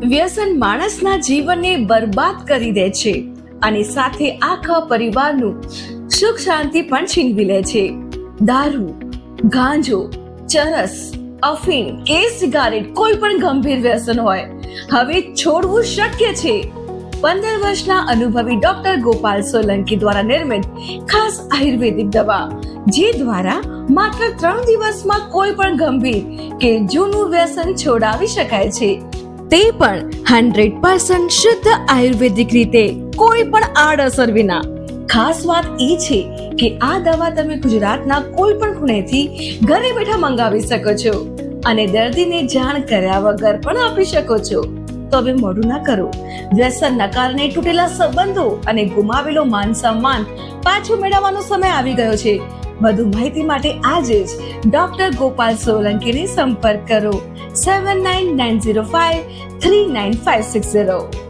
વ્યસન માણસના જીવનને બરબાદ કરી દે છે અને સાથે આખા પરિવારનું સુખ શાંતિ પણ છીનવી લે છે. દારૂ, ગાંજો, ચરસ, અફીણ કે સિગારેટ કોઈ પણ ગંભીર વ્યસન હોય હવે છોડવું શક્ય છે. 15 વર્ષના અનુભવી ડોક્ટર ગોપાલ સોલંકી દ્વારા નિર્મિત ખાસ આયુર્વેદિક દવા જે દ્વારા માત્ર 3 દિવસમાં કોઈ પણ ગંભીર કે જૂનું વ્યસન છોડાવી શકાય છે, તે પણ 100% શુદ્ધ આયુર્વેદિક રીતે, કોઈ પણ આડઅસર વિના. ખાસ વાત એ છે કે આ દવા તમે ગુજરાતના કોઈ પણ ખૂણેથી ઘરે બેઠા મંગાવી શકો છો અને દર્દીને જાણ કર્યા વગર પણ આપી શકો છો. તો હવે મોડું ના કરો. વ્યસનના કારણે તૂટેલા સંબંધો અને ગુમાવેલો માન સન્માન પાછું મેળવવાનો સમય આવી ગયો છે. વધુ માહિતી માટે આજે જ ડોક્ટર ગોપાલ સોલંકીને સંપર્ક કરો 7990539560.